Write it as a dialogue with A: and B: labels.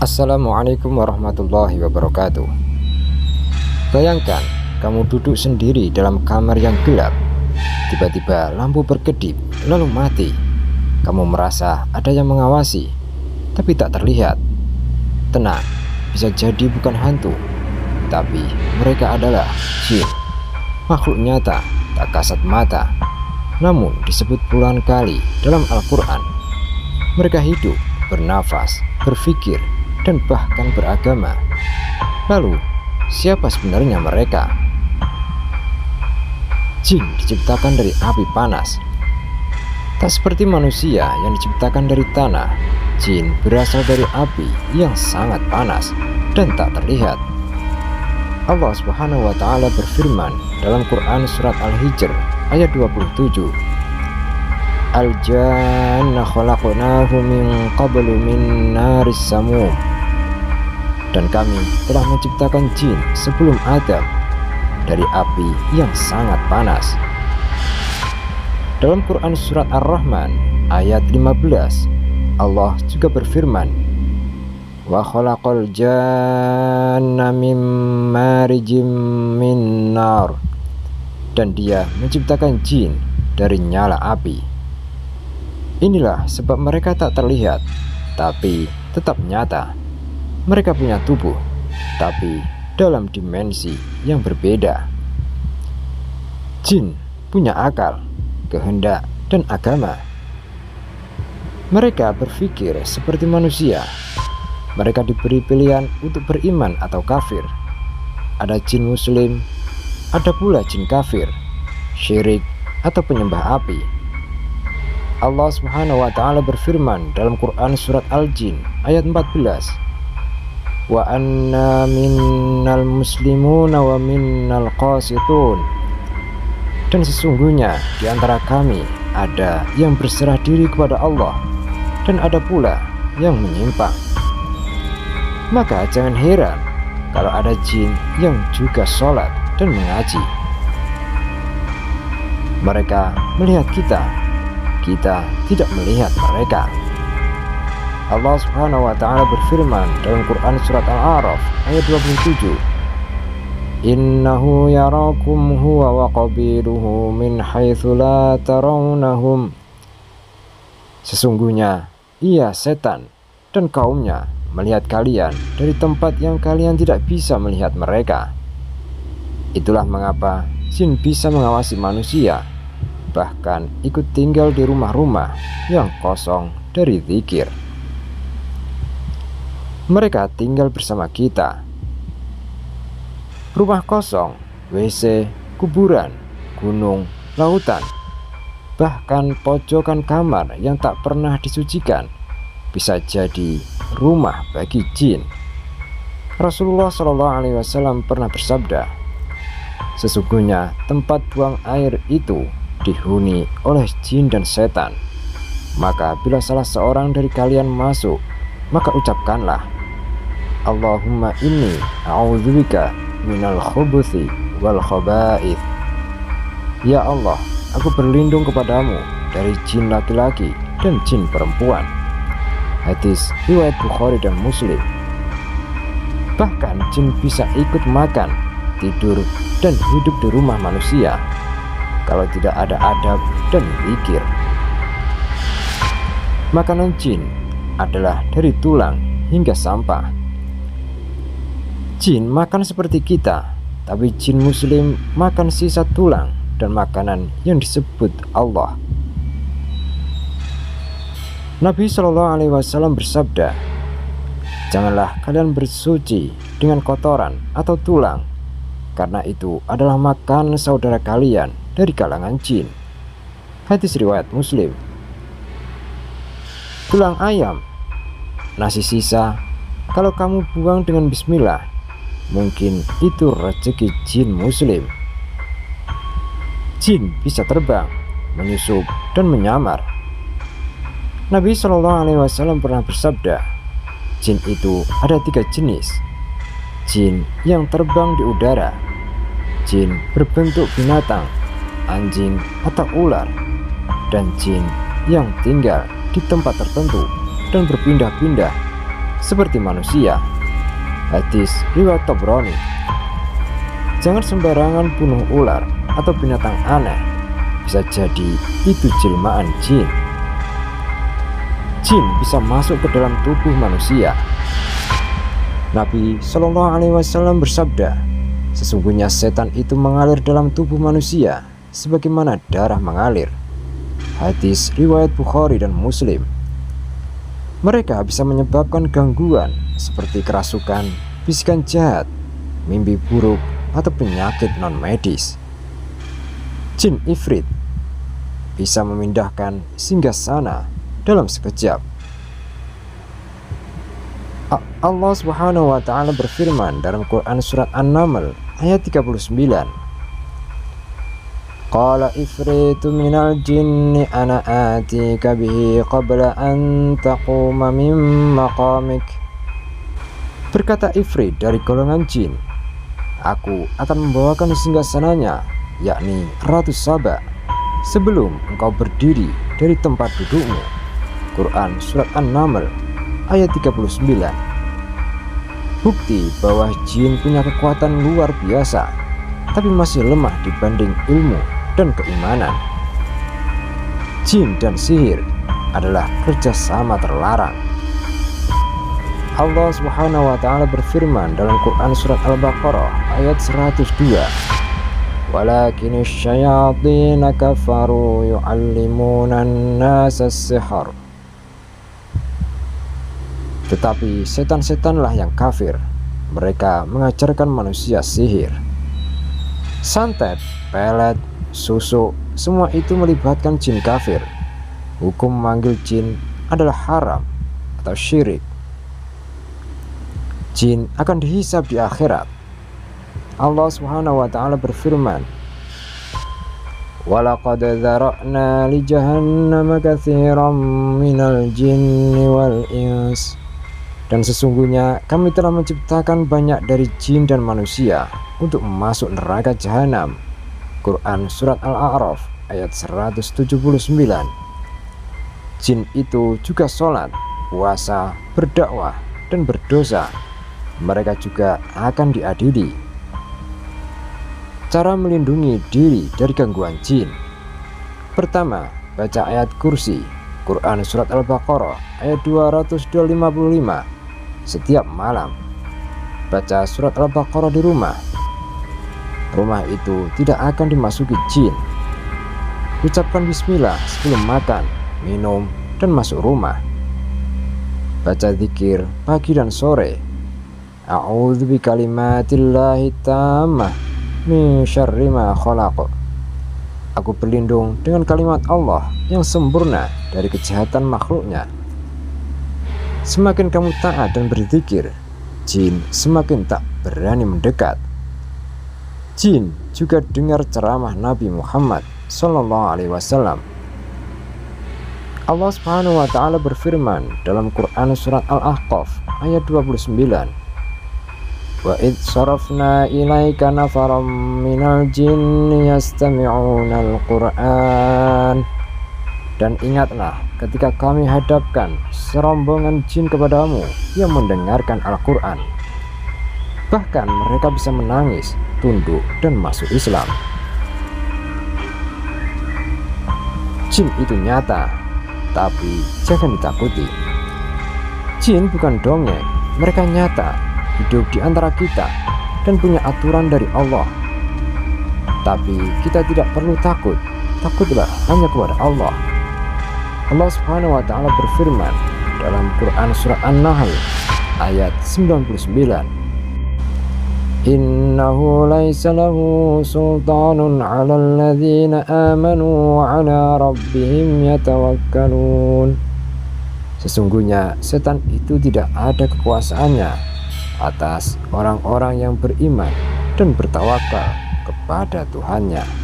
A: Assalamualaikum warahmatullahi wabarakatuh. Bayangkan kamu duduk sendiri dalam kamar yang gelap. Tiba-tiba lampu berkedip lalu mati. Kamu merasa ada yang mengawasi, tapi tak terlihat. Tenang, bisa jadi bukan hantu, tapi mereka adalah jin. Makhluk nyata, tak kasat mata, namun disebut puluhan kali dalam Al-Quran. Mereka hidup, bernafas, berpikir, dan bahkan beragama. Lalu, siapa sebenarnya mereka? Jin diciptakan dari api panas. Tak seperti manusia yang diciptakan dari tanah, jin berasal dari api yang sangat panas dan tak terlihat. Allah Subhanahu wa Ta'ala berfirman dalam Quran Surat Al-Hijr ayat 27, Al-janna khalaqnahu min qablu min naris samum. Dan kami telah menciptakan jin sebelum Adam dari api yang sangat panas. Dalam Quran Surat Ar-Rahman ayat 15, Allah juga berfirman, Wa khalaqal janna min marijim min nar. Dan dia menciptakan jin dari nyala api. Inilah sebab mereka tak terlihat, tapi tetap nyata. Mereka punya tubuh, tapi dalam dimensi yang berbeda. Jin punya akal, kehendak, dan agama. Mereka berpikir seperti manusia. Mereka diberi pilihan untuk beriman atau kafir. Ada jin muslim, ada pula jin kafir, syirik, atau penyembah api. Allah Subhanahu wa Ta'ala berfirman dalam Quran Surat Al-Jin ayat 14, Wa anna minnal muslimuna wa minnal qasitun. Dan sesungguhnya di antara kami ada yang berserah diri kepada Allah, dan ada pula yang menyimpang. Maka jangan heran kalau ada jin yang juga sholat dan mengaji. Mereka melihat kita tidak melihat mereka. Allah Subhanahu wa Ta'ala berfirman dalam Quran Surat Al-A'raf ayat 27, Innahu yarakum huwa wa qabiluhu min haitsu la tarawnahum. Sesungguhnya ia setan dan kaumnya melihat kalian dari tempat yang kalian tidak bisa melihat mereka. Itulah mengapa jin bisa mengawasi manusia, bahkan ikut tinggal di rumah-rumah yang kosong dari zikir. Mereka tinggal bersama kita. Rumah kosong, WC, kuburan, gunung, lautan, bahkan pojokan kamar yang tak pernah disucikan bisa jadi rumah bagi jin. Rasulullah SAW pernah bersabda, sesungguhnya tempat buang air itu dihuni oleh jin dan setan. Maka bila salah seorang dari kalian masuk, maka ucapkanlah, Allahumma inni a'udzubika minal khubuthi wal khaba'ith. Ya Allah, aku berlindung kepadamu dari jin laki-laki dan jin perempuan. Hadis riwayat Bukhari dan Muslim. Bahkan jin bisa ikut makan, tidur, dan hidup di rumah manusia kalau tidak ada adab dan zikir. Makanan jin adalah dari tulang hingga sampah. Jin makan seperti kita, tapi jin muslim makan sisa tulang dan makanan yang disebut Allah. Nabi SAW bersabda, janganlah kalian bersuci dengan kotoran atau tulang, karena itu adalah makanan saudara kalian dari kalangan jin. Hadis riwayat Muslim. Tulang ayam, nasi sisa, kalau kamu buang dengan bismillah, mungkin itu rezeki jin muslim. Jin bisa terbang, menyusup, dan menyamar. Nabi SAW pernah bersabda, jin itu ada 3 jenis. Jin yang terbang di udara, jin berbentuk binatang, anjing atau ular, dan jin yang tinggal di tempat tertentu dan berpindah-pindah seperti manusia. Hadis riwayat Tabrani. Jangan sembarangan bunuh ular atau binatang aneh, bisa jadi itu jelmaan jin. Jin bisa masuk ke dalam tubuh manusia. Nabi Shallallahu Alaihi Wasallam bersabda, sesungguhnya setan itu mengalir dalam tubuh manusia sebagaimana darah mengalir. Hadis riwayat Bukhari dan Muslim. Mereka bisa menyebabkan gangguan seperti kerasukan, bisikan jahat, mimpi buruk, atau penyakit non-medis. Jin Ifrit bisa memindahkan singgasana dalam sekejap. Allah Subhanahu wa taala berfirman dalam Quran surat An-Naml ayat 39. Qala ifritu minal jinni ana atika bihi qabla an taquma min maqamik. Berkata Ifrit dari golongan jin, aku akan membawakan singgasananya, yakni Ratu Saba, sebelum engkau berdiri dari tempat dudukmu. Quran surat An-Naml ayat 39. Bukti bahwa jin punya kekuatan luar biasa, tapi masih lemah dibanding ilmu dan keimanan. Jin dan sihir adalah kerjasama terlarang. Allah Subhanahu wa taala berfirman dalam Quran surat Al-Baqarah ayat 102. Walakinasy syayatsina kafaru yu'allimuna an-nasa as-sihr. Tetapi setan-setanlah yang kafir, mereka mengajarkan manusia sihir. Santet, pelet, susuk, semua itu melibatkan jin kafir. Hukum memanggil jin adalah haram atau syirik. Jin akan dihisab di akhirat. Allah Subhanahu wa taala berfirman, walaqad dzara'na li jahannama katsiran minal jinni wal ins. Dan sesungguhnya kami telah menciptakan banyak dari jin dan manusia untuk masuk neraka jahanam. Quran surat Al-A'raf ayat 179. Jin itu juga sholat, puasa, berdakwah, dan berdosa. Mereka juga akan diadili. Cara melindungi diri dari gangguan jin. Pertama, baca ayat kursi, Quran surat Al-Baqarah ayat 255 setiap malam. Baca surat Al-Baqarah di rumah. Rumah itu tidak akan dimasuki jin. Ucapkan bismillah sebelum makan, minum, dan masuk rumah. Baca zikir pagi dan sore. A'udzu bikalimatillahi tammah min syarri ma khalaq. Aku berlindung dengan kalimat Allah yang sempurna dari kejahatan makhluknya. Semakin kamu taat dan berzikir, jin semakin tak berani mendekat. Jin juga dengar ceramah Nabi Muhammad Sallallahu Alaihi Wasallam. Allah Subhanahu wa taala berfirman dalam Quran surat Al-Ahqaf ayat 29. Wa id sarafna ilaika nafaram minal jinni yastami'una al-Qur'an. Dan ingatlah ketika kami hadapkan serombongan jin kepadamu yang mendengarkan Al-Quran. Bahkan mereka bisa menangis, tunduk, dan masuk Islam. Jin itu nyata, tapi jangan ditakuti. Jin bukan dongeng, mereka nyata, hidup di antara kita, dan punya aturan dari Allah. Tapi kita tidak perlu takut, takutlah hanya kepada Allah. Allah Subhanahu wa taala berfirman dalam Quran surah An-Nahl ayat 99. Innahu laisa lahu sultanun 'alal ladzina amanu wa 'ala rabbihim yatawakkalun. Sesungguhnya setan itu tidak ada kekuasaannya atas orang-orang yang beriman dan bertawakal kepada Tuhannya.